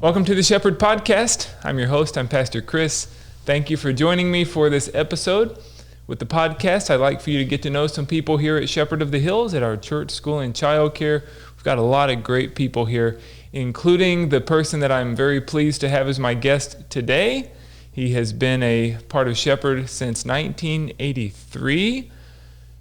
Welcome to the Shepherd Podcast. I'm your host. I'm Pastor Chris. Thank you for joining me for this episode. With the podcast, I'd like for you to get to know some people here at Shepherd of the Hills at our church, school, and childcare. We've got a lot of great people here, including the person that I'm very pleased to have as my guest today. He has been a part of Shepherd since 1983.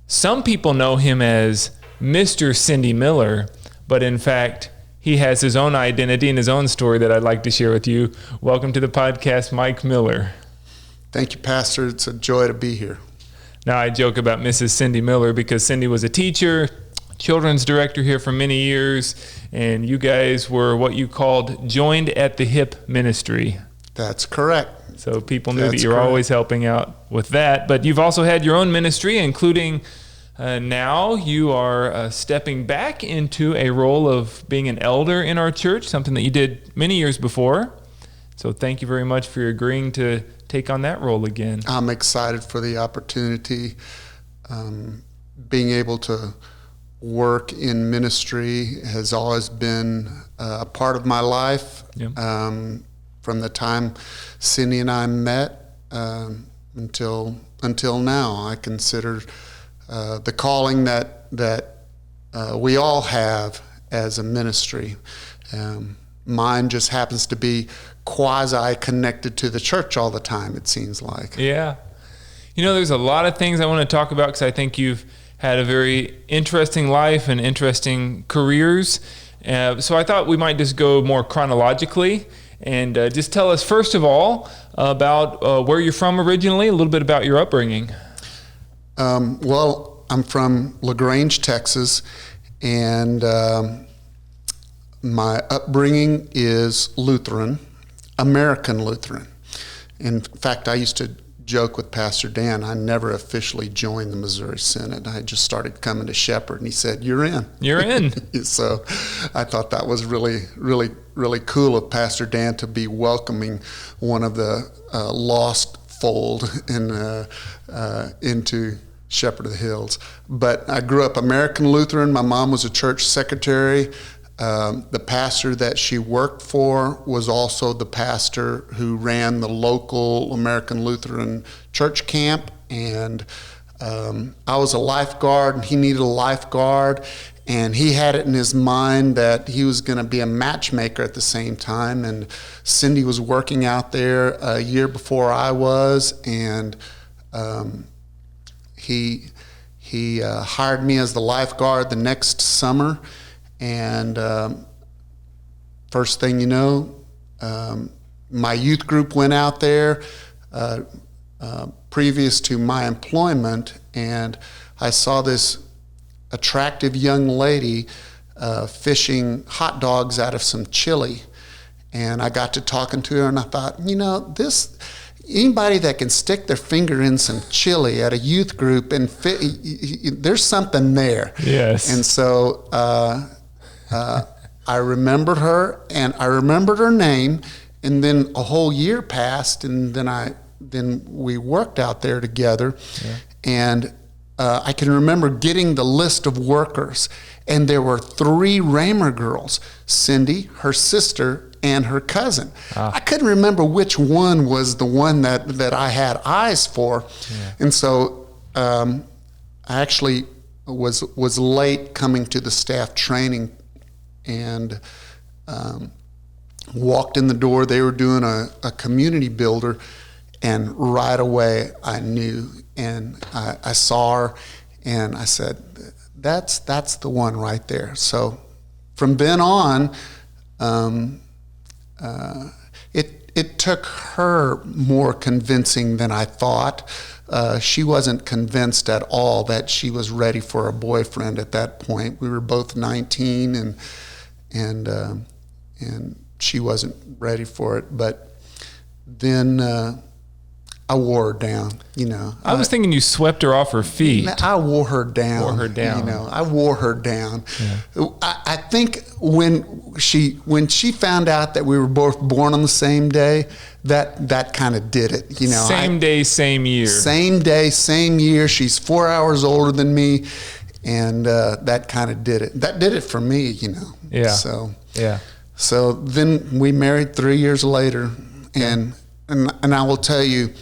Some people know him as Mr. Cindy Miller, but in fact, he has his own identity and his own story that I'd like to share with you. Welcome to the podcast, Mike Miller. Thank you, Pastor. It's a joy to be here. Now, I joke about Mrs. Cindy Miller because Cindy was a teacher, children's director here for many years, and you guys were what you called joined at the hip ministry. That's correct. So people knew that you were always helping out with that. But you've also had your own ministry, including now you are stepping back into a role of being an elder in our church, something that you did many years before. So thank you very much for agreeing to take on that role again. I'm excited for the opportunity. Being able to work in ministry has always been a part of my life. Yep. From the time Cindy and I met until now, I consider the calling that we all have as a ministry. Mine just happens to be quasi-connected to the church all the time, it seems like. Yeah. You know, there's a lot of things I want to talk about because I think you've had a very interesting life and interesting careers. So I thought we might just go more chronologically and just tell us, first of all, about where you're from originally, a little bit about your upbringing. Well, I'm from LaGrange, Texas, and my upbringing is Lutheran, American Lutheran. In fact, I used to joke with Pastor Dan, I never officially joined the Missouri Synod. I just started coming to Shepherd, and he said, "You're in." You're in. So I thought that was really, really, really cool of Pastor Dan to be welcoming one of the lost fold into Shepherd of the Hills. But I grew up American Lutheran. My mom was a church secretary. The pastor that she worked for was also the pastor who ran the local American Lutheran church camp. And I was a lifeguard, and he needed a lifeguard. And he had it in his mind that he was going to be a matchmaker at the same time. And Cindy was working out there a year before I was, and he hired me as the lifeguard the next summer. And first thing you know, my youth group went out there previous to my employment, and I saw this attractive young lady fishing hot dogs out of some chili. And I got to talking to her, and I thought, anybody that can stick their finger in some chili at a youth group and there's something there. Yes. And so I remembered her, and I remembered her name, and then a whole year passed, and then we worked out there together. Yeah. And I can remember getting the list of workers, and there were 3 Raymer girls: Cindy, her sister, and her cousin. I couldn't remember which one was the one that I had eyes for. Yeah. And so I actually was late coming to the staff training, and walked in the door. They were doing a community builder, and right away I knew, and I saw her, and I said, that's the one right there. So from then on, it took her more convincing than I thought. She wasn't convinced at all that she was ready for a boyfriend at that point. We were both 19, and she wasn't ready for it. But then I wore her down. I was thinking you swept her off her feet. I wore her down. I wore her down. Yeah. I think when she found out that we were both born on the same day, that kind of did it. Same day, same year. Same day, same year. She's 4 hours older than me, and that kind of did it. That did it for me. Yeah. So yeah. So then we married 3 years later, and I will tell you,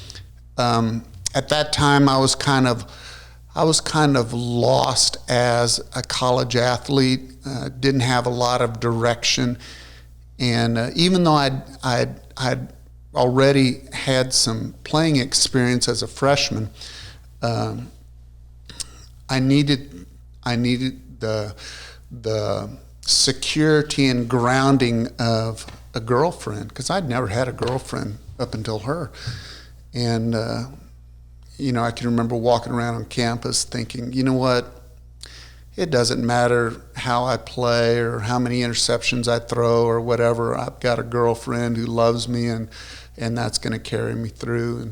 at that time I was kind of lost as a college athlete. Didn't have a lot of direction, and even though I'd already had some playing experience as a freshman, I needed the security and grounding of a girlfriend, because I'd never had a girlfriend up until her. And I can remember walking around on campus thinking, you know what, it doesn't matter how I play or how many interceptions I throw or whatever. I've got a girlfriend who loves me, and that's going to carry me through.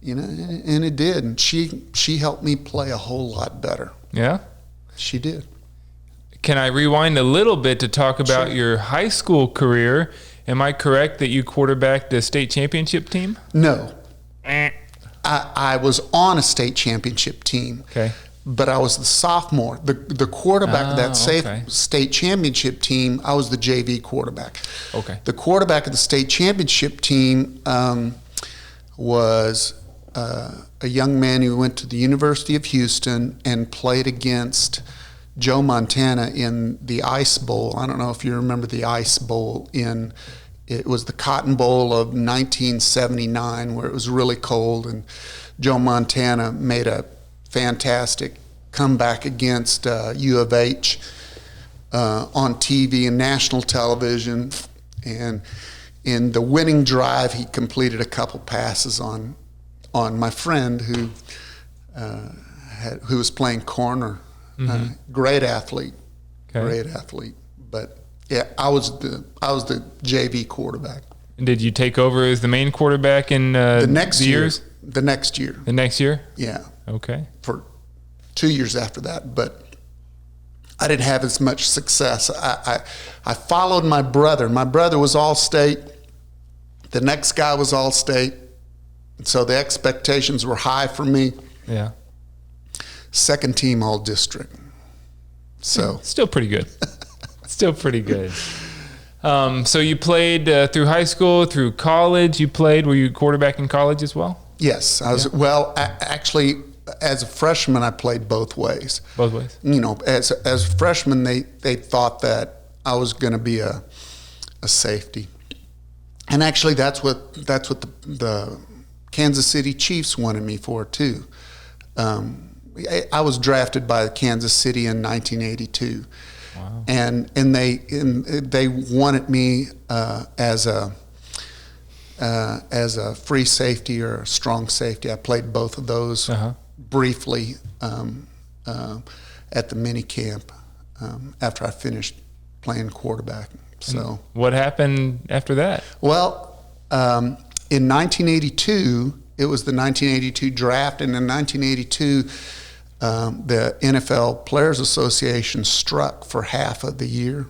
And it did. And she helped me play a whole lot better. Yeah? She did. Can I rewind a little bit to talk about your high school career? Am I correct that you quarterbacked the state championship team? No. I was on a state championship team. Okay. But I was the sophomore. The quarterback of that state championship team, I was the JV quarterback. Okay. The quarterback of the state championship team was a young man who went to the University of Houston and played against Joe Montana in the Ice Bowl. I don't know if you remember the Ice Bowl. It was the Cotton Bowl of 1979, where it was really cold, and Joe Montana made a fantastic comeback against U of H on TV and national television. And in the winning drive, he completed a couple passes on my friend who was playing corner. Great athlete, great athlete. But yeah, I was the JV quarterback. And did you take over as the main quarterback in the next years? The next year. The next year? Yeah. Okay. For 2 years after that, but I didn't have as much success. I followed my brother. My brother was All-State. The next guy was All-State. So the expectations were high for me. Yeah. Second team All-District. So still pretty good. Still pretty good. So you played through high school, through college. Were you quarterback in college as well? Yes, I was. Well, actually, as a freshman, I played both ways. Both ways. As a freshman, they thought that I was going to be a safety, and actually, that's what the Kansas City Chiefs wanted me for too. I was drafted by Kansas City in 1982, wow. and they wanted me as a free safety or a strong safety. I played both of those briefly at the mini camp after I finished playing quarterback. So what happened after that? Well, in 1982, it was the 1982 draft, and in 1982, the NFL Players Association struck for half of the year,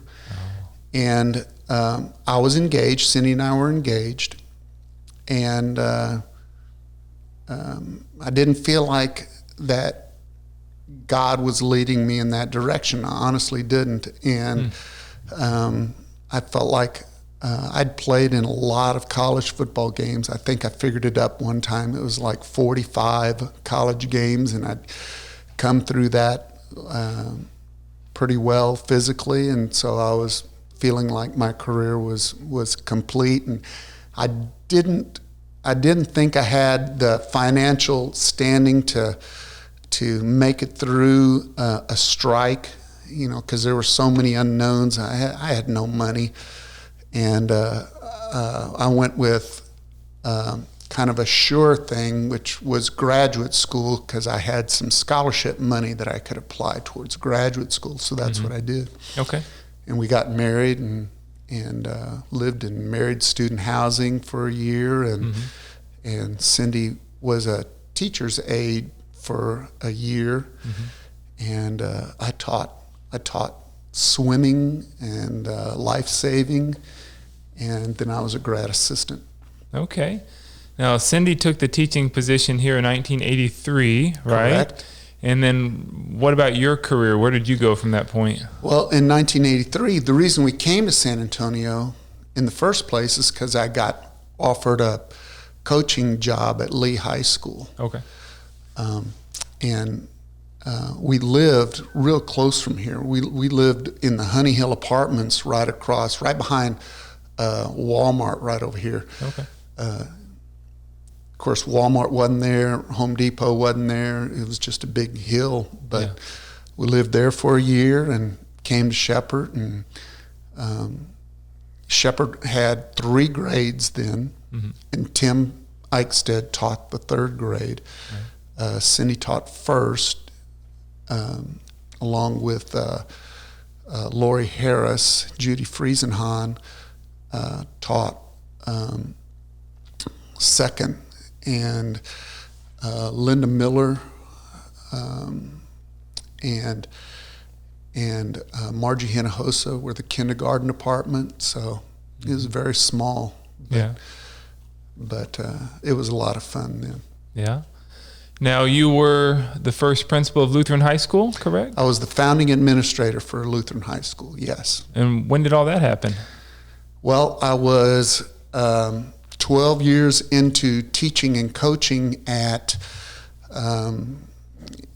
and I was engaged. Cindy and I were engaged. And I didn't feel like that God was leading me in that direction. I honestly didn't. And I felt like I'd played in a lot of college football games. I think I figured it up one time. It was like 45 college games, and I'd come through that pretty well physically. And so I was feeling like my career was complete. And I didn't think I had the financial standing to make it through a strike, because there were so many unknowns. I had no money, and I went with kind of a sure thing, which was graduate school, because I had some scholarship money that I could apply towards graduate school. So that's what I did. Okay. And we got married and lived in married student housing for a year, and Cindy was a teacher's aide for a year, and I taught swimming and life saving, and then I was a grad assistant. Okay. Now Cindy took the teaching position here in 1983, right? Correct. And then what about your career? Where did you go from that point? Well, in 1983, the reason we came to San Antonio in the first place is because I got offered a coaching job at Lee High School. Okay. And we lived real close from here. We lived in the Honey Hill Apartments right behind Walmart right over here. Okay. Of course, Walmart wasn't there, Home Depot wasn't there. It was just a big hill. But we lived there for a year and came to Shepherd. And Shepherd had 3 grades then, and Tim Eichstead taught the 3rd grade. Right. Cindy taught 1st, along with Lori Harris. Judy Friesenhahn taught 2nd, and Linda Miller and Margie Hinojosa were the kindergarten department. So it was very small. But it was a lot of fun then. Yeah. Now, you were the first principal of Lutheran High School, correct? I was the founding administrator for Lutheran High School, yes. And when did all that happen? Well, I was 12 years into teaching and coaching at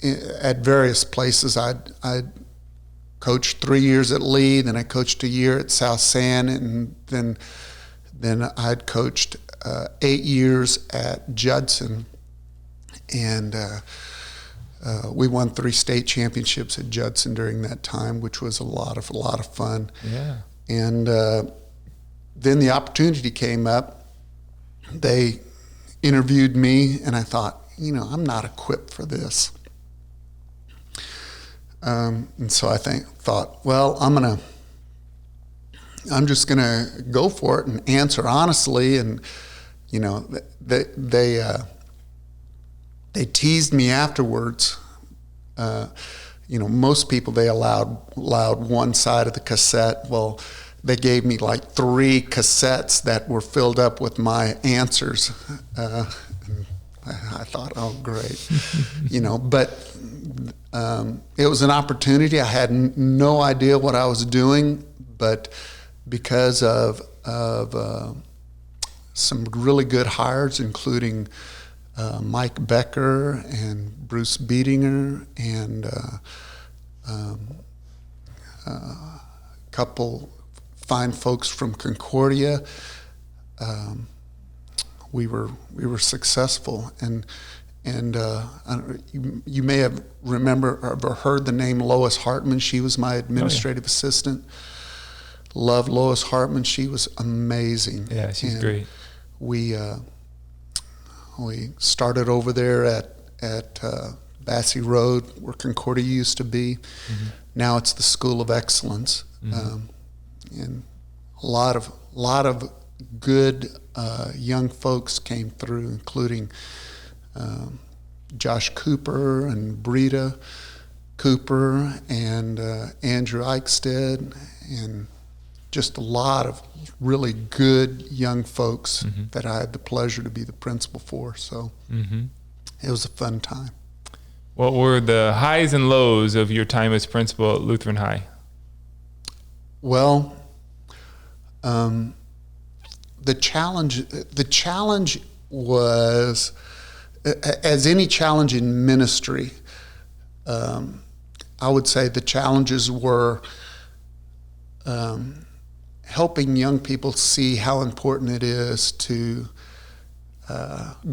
various places. I coached 3 years at Lee, then I coached a year at South San, and then I'd coached 8 years at Judson, and we won 3 state championships at Judson during that time, which was a lot of fun. Yeah. And then the opportunity came up. They interviewed me, and I thought, I'm not equipped for this. And so I thought, well, I'm just gonna go for it and answer honestly. And they teased me afterwards. Most people, they allowed one side of the cassette. Well, they gave me like 3 cassettes that were filled up with my answers. I thought, oh, great. But it was an opportunity. I had no idea what I was doing, but because of some really good hires, including Mike Becker and Bruce Beedinger and a couple fine folks from Concordia, we were successful. And you may have heard the name Lois Hartman. She was my administrative assistant. Loved Lois Hartman. She was amazing. Yeah, she's great. We started over there at Bassey Road, where Concordia used to be. Mm-hmm. Now it's the School of Excellence, and a lot of good young folks came through, including Josh Cooper and Brita Cooper and Andrew Eichstead, and just a lot of really good young folks that I had the pleasure to be the principal for. So it was a fun time. What were the highs and lows of your time as principal at Lutheran High? Well, the challenge was, as any challenge in ministry, I would say the challenges were helping young people see how important it is to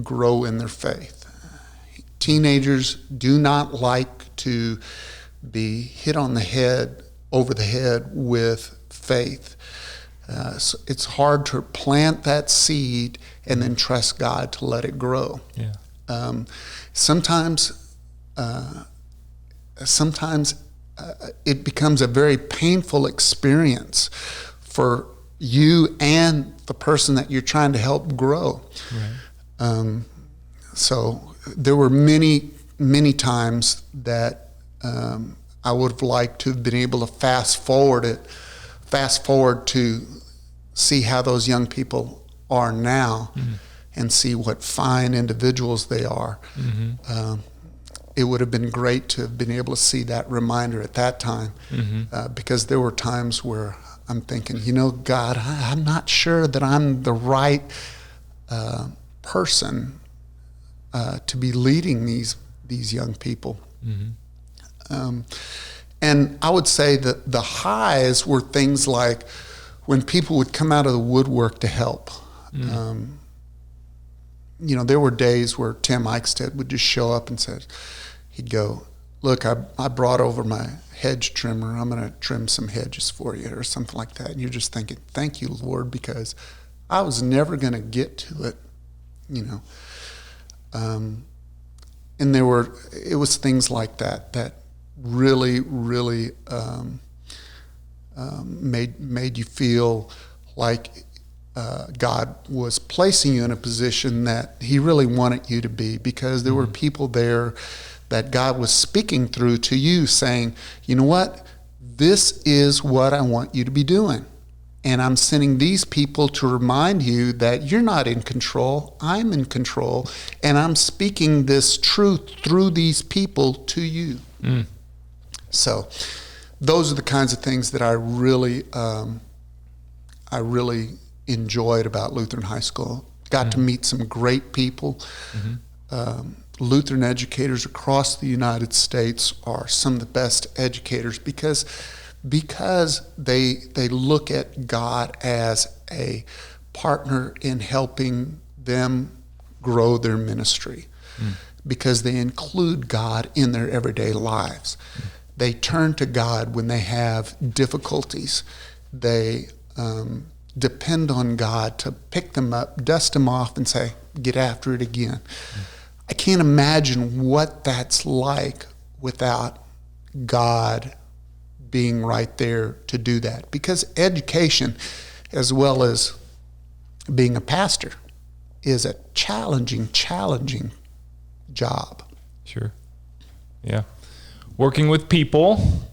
grow in their faith. Teenagers do not like to be hit over the head with faith. So it's hard to plant that seed and then trust God to let it grow. Yeah. Sometimes it becomes a very painful experience for you and the person that you're trying to help grow. Right. So there were many times that I would have liked to have been able to fast forward to see how those young people are now and see what fine individuals they are. it would have been great to have been able to see that reminder at that time, because there were times where I'm thinking, God, I'm not sure that I'm the right person to be leading these young people. And I would say that the highs were things like when people would come out of the woodwork to help. There were days where Tim Eichstedt would just show up and he'd go, look, I brought over my hedge trimmer. I'm going to trim some hedges for you, or something like that. And you're just thinking, thank you, Lord, because I was never going to get to it, And it was things like that really, really made you feel like God was placing you in a position that he really wanted you to be, because there were people there that God was speaking through to you saying, you know what, this is what I want you to be doing. And I'm sending these people to remind you that you're not in control, I'm in control, and I'm speaking this truth through these people to you. So those are the kinds of things that I really enjoyed about Lutheran High School. Got to meet some great people. Lutheran educators across the United States are some of the best educators because they look at God as a partner in helping them grow their ministry, because they include God in their everyday lives. They turn to God when they have difficulties. They depend on God to pick them up, dust them off, and say, get after it again. I can't imagine what that's like without God being right there to do that. Because education, as well as being a pastor, is a challenging job. Sure. Yeah. Working with people,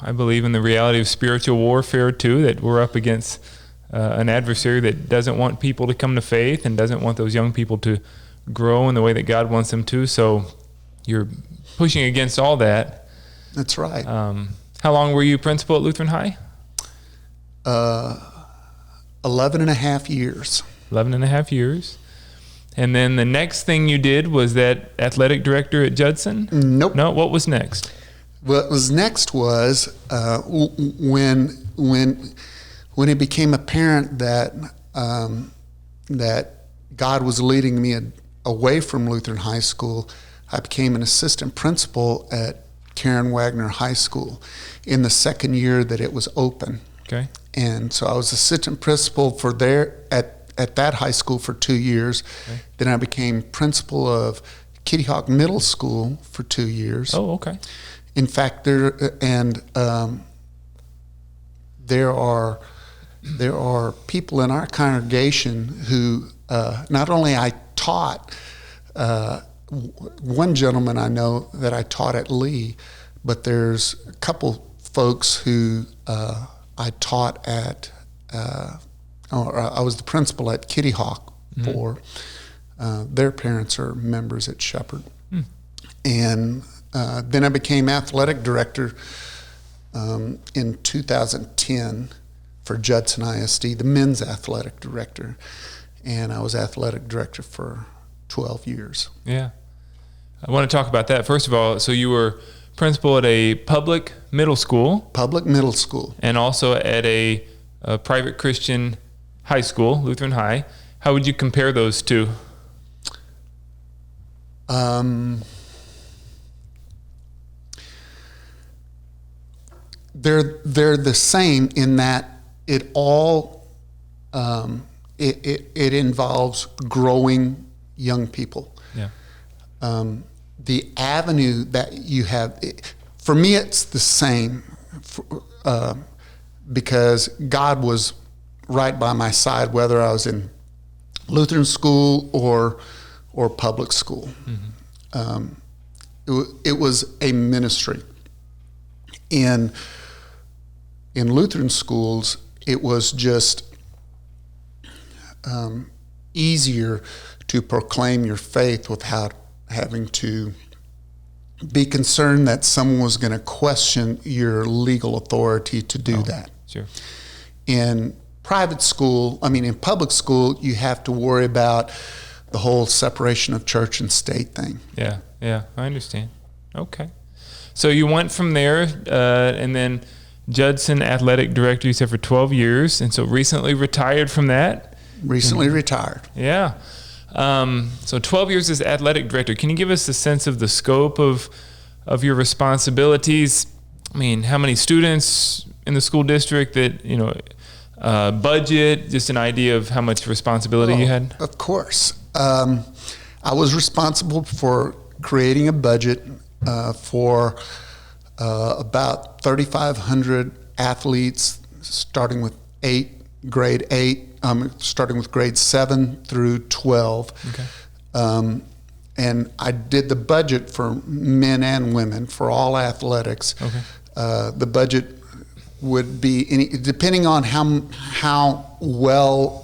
I believe in the reality of spiritual warfare too, that we're up against an adversary that doesn't want people to come to faith and doesn't want those young people to grow in the way that God wants them to. So you're pushing against all that. That's right. How long were you principal at Lutheran High? 11 and a half years. 11 and a half years. And then the next thing you did was that athletic director at Judson? Nope. No, what was next? What was next was when it became apparent that God was leading me away from Lutheran High School, I became an assistant principal at Karen Wagner High School in the second year that it was open. Okay. And so I was assistant principal at that high school for 2 years. Okay. Then I became principal of Kitty Hawk Middle School for 2 years. Oh, okay. In fact, there are people in our congregation who not only I taught. One gentleman I know that I taught at Lee, but there's a couple folks who I taught at. I was the principal at Kitty Hawk for. Their parents are members at Shepherd, and then I became athletic director in 2010 for Judson ISD, the men's athletic director, and I was athletic director for 12 years. Yeah. I want to talk about that. First of all, so you were principal at a public middle school. Public middle school. And also at a private Christian high school, Lutheran High. How would you compare those two? They're the same in that it all it involves growing young people. Yeah. The avenue that you have, for me, it's the same, because God was right by my side, whether I was in Lutheran school or public school. It was a ministry. In Lutheran schools, it was just easier to proclaim your faith without having to be concerned that someone was going to question your legal authority to do that. Sure. In private school, in public school, you have to worry about the whole separation of church and state thing. Yeah, I understand. Okay. So you went from there, and then Judson Athletic Director, you said, for 12 years, and so recently retired from that? Recently retired. Yeah. So 12 years as Athletic Director. Can you give us a sense of the scope of your responsibilities? How many students in the school district that, budget, just an idea of how much responsibility you had? Of course. I was responsible for creating a budget for about 3,500 athletes, starting with grade 7 through 12. Okay. And I did the budget for men and women for all athletics. Okay. The budget would be depending on how well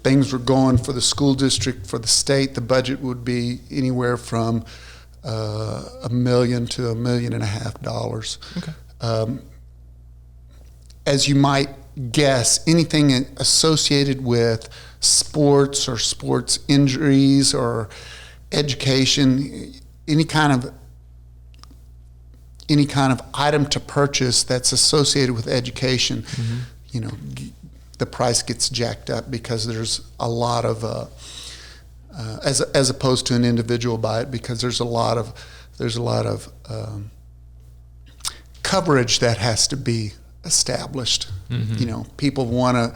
things were going for the school district, for the state. The budget would be anywhere from $1 million to $1.5 million. Okay. As you might guess, anything associated with sports or sports injuries or education, any kind of item to purchase that's associated with education, the price gets jacked up because there's a lot of as opposed to an individual buy it, because there's a lot of coverage that has to be established. Mm-hmm. People want to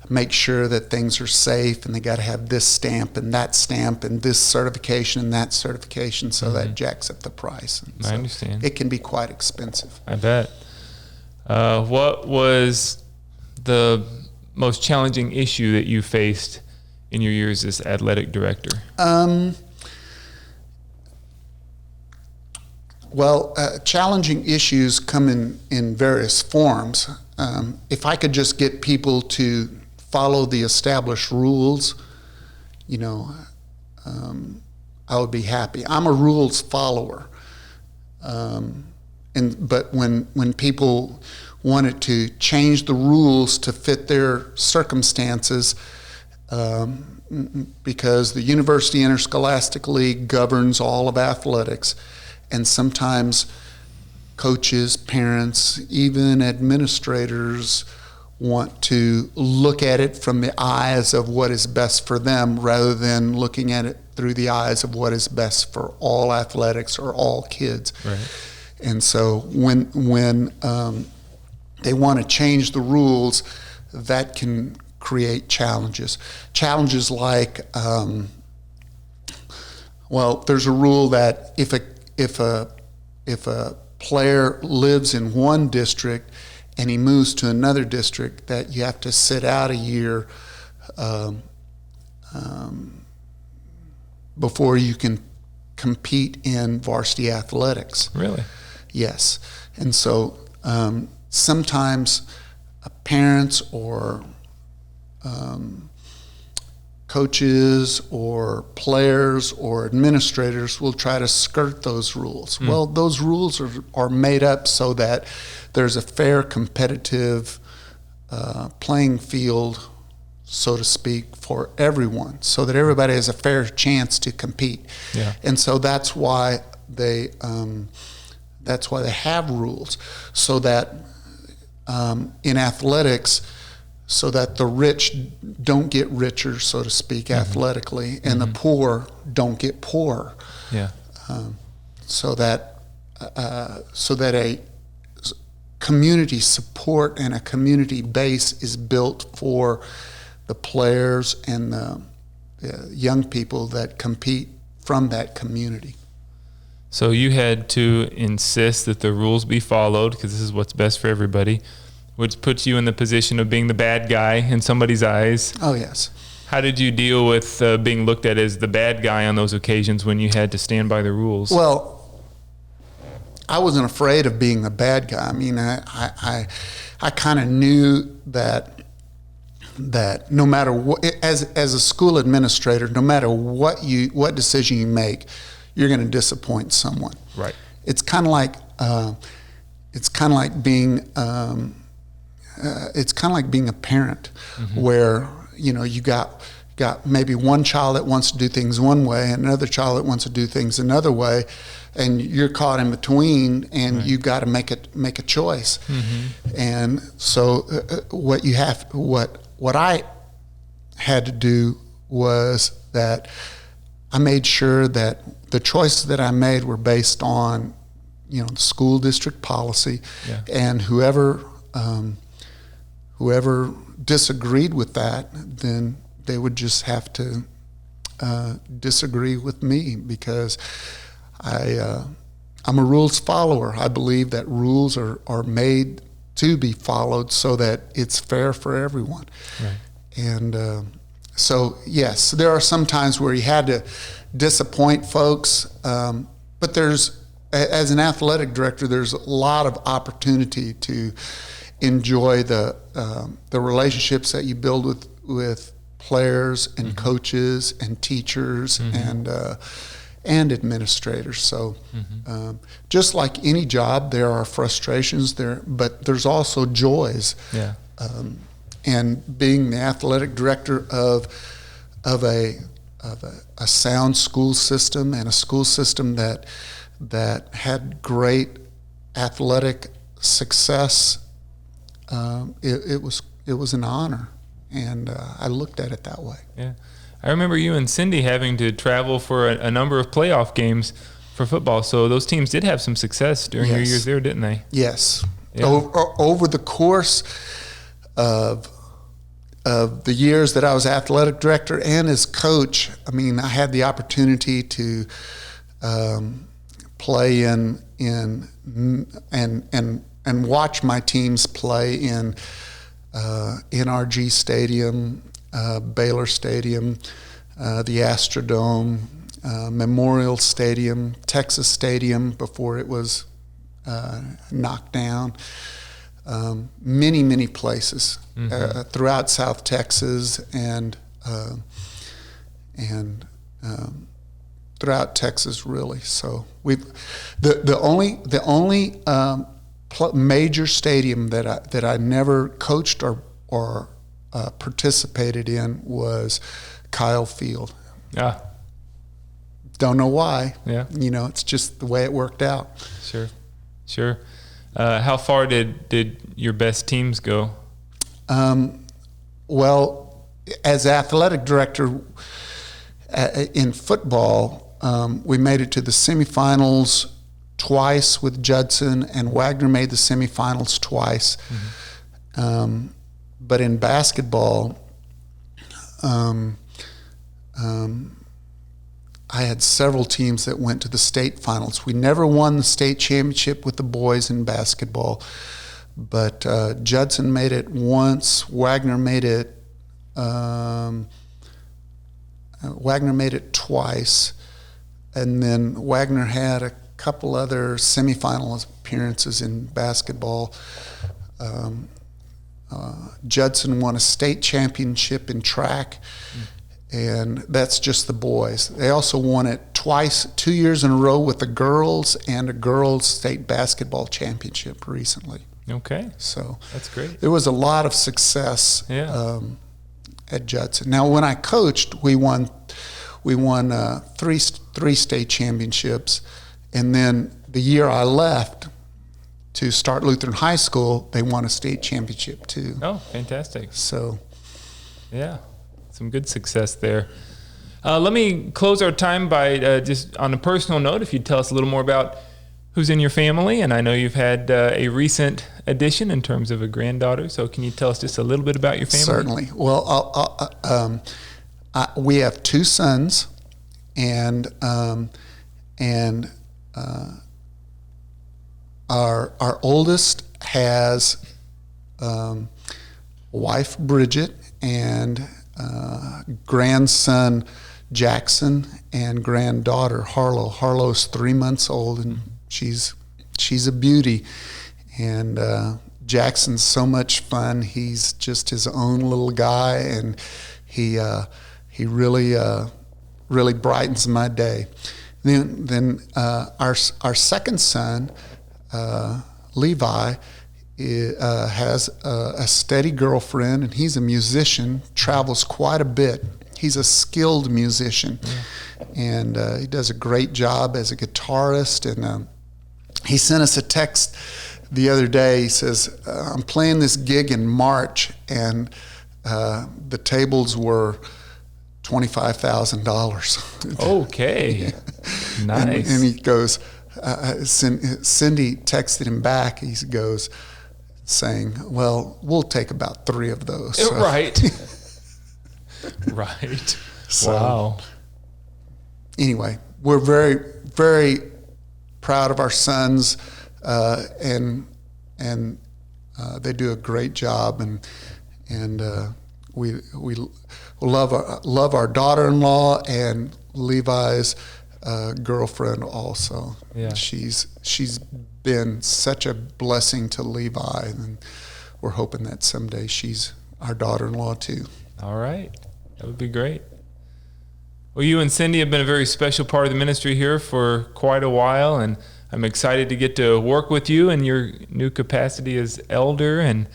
make sure that things are safe, and they got to have this stamp and this certification and that certification, so that jacks up the price. And I understand. It can be quite expensive. I bet. What was the most challenging issue that you faced in your years as athletic director? Challenging issues come in various forms. If I could just get people to follow the established rules, I would be happy. I'm a rules follower. But when people wanted to change the rules to fit their circumstances, because the University Interscholastic League governs all of athletics, and sometimes coaches, parents, even administrators want to look at it from the eyes of what is best for them, rather than looking at it through the eyes of what is best for all athletics or all kids. Right. And so when they want to change the rules, that can create challenges. Challenges like, there's a rule that if a player lives in one district and he moves to another district, that you have to sit out a year before you can compete in varsity athletics. Really? Yes. And so sometimes parents or coaches or players or administrators will try to skirt those rules. Well, those rules are made up so that there's a fair, competitive playing field, so to speak, for everyone, so that everybody has a fair chance to compete. Yeah. And so that's why they have rules, so that in athletics, so that the rich don't get richer, so to speak, athletically, and the poor don't get poorer. Yeah. So that a community support and a community base is built for the players and the young people that compete from that community. So you had to insist that the rules be followed, because this is what's best for everybody, which puts you in the position of being the bad guy in somebody's eyes. Oh, yes. How did you deal with being looked at as the bad guy on those occasions when you had to stand by the rules? Well, I wasn't afraid of being the bad guy. I mean, I kind of knew that no matter what, as a school administrator, no matter what decision you make, you're going to disappoint someone. Right. It's kind of like being a parent, where you got maybe one child that wants to do things one way and another child that wants to do things another way, and you're caught in between, and you've got to make a choice. And so what I had to do was that I made sure that the choices that I made were based on the school district policy, and whoever disagreed with that, then they would just have to disagree with me, because I'm a rules follower. I believe that rules are made to be followed so that it's fair for everyone. Right. And so, yes, there are some times where you had to disappoint folks, but as an athletic director, there's a lot of opportunity to enjoy the relationships that you build with players and coaches and teachers and administrators. So just like any job, there are frustrations there, but there's also joys. Yeah. And being the athletic director of a sound school system, and a school system that had great athletic success, it was an honor, and I looked at it that way. Yeah, I remember you and Cindy having to travel for a number of playoff games for football. So those teams did have some success during your years there, didn't they? Yes. Yeah. Over the course of the years that I was athletic director and as coach, I mean, I had the opportunity to play in and watch my teams play in NRG Stadium, Baylor Stadium, the Astrodome, Memorial Stadium, Texas Stadium before it was knocked down. Many places throughout South Texas and throughout Texas, really. So the only major stadium that I never coached or participated in was Kyle Field. Ah. Don't know why. Yeah. It's just the way it worked out. Sure. How far did your best teams go? Well, as athletic director in football, we made it to the semifinals twice with Judson, and Wagner made the semifinals twice. But in basketball, I had several teams that went to the state finals. We never won the state championship with the boys in basketball, but Judson made it once. Wagner made it twice, and then Wagner had a couple other semifinal appearances in basketball. Judson won a state championship in track. And that's just the boys. They also won it twice, 2 years in a row with the girls, and a girls' state basketball championship recently. Okay. So that's great. There was a lot of success at Judson. Now, when I coached, we won three state championships, and then the year I left to start Lutheran High School, they won a state championship too. Oh, fantastic. So, yeah. Some good success there. Let me close our time by just on a personal note, if you'd tell us a little more about who's in your family. And I know you've had a recent addition in terms of a granddaughter. So can you tell us just a little bit about your family? Certainly. Well, we have two sons, and our oldest has wife Bridget and grandson Jackson and granddaughter Harlow. Harlow's 3 months old, and she's a beauty. And Jackson's so much fun. He's just his own little guy, and he really brightens my day. Then our second son, Levi, has a steady girlfriend, and he's a musician, travels quite a bit. He's a skilled musician, and he does a great job as a guitarist. And he sent us a text the other day. He says, I'm playing this gig in March, and the tables were $25,000. Okay. Yeah. Nice. And he goes, Cindy texted him back. He goes, saying, well, we'll take about 3 of those. So. Right. Right. So, wow. Anyway, we're very, very proud of our sons, and they do a great job, and we love our daughter-in-law and Levi's girlfriend also. Yeah. She's been such a blessing to Levi, and we're hoping that someday she's our daughter-in-law too. All right. That would be great. Well, you and Cindy have been a very special part of the ministry here for quite a while, and I'm excited to get to work with you in your new capacity as elder, and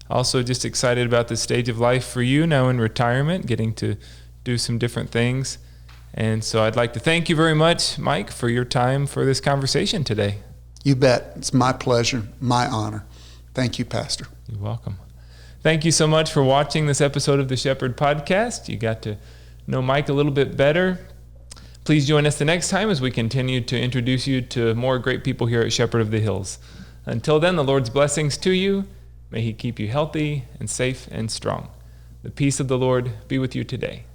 also just excited about the stage of life for you now in retirement, getting to do some different things. And so I'd like to thank you very much, Mike, for your time for this conversation today. You bet. It's my pleasure, my honor. Thank you, Pastor. You're welcome. Thank you so much for watching this episode of the Shepherd Podcast. You got to know Mike a little bit better. Please join us the next time as we continue to introduce you to more great people here at Shepherd of the Hills. Until then, the Lord's blessings to you. May He keep you healthy and safe and strong. The peace of the Lord be with you today.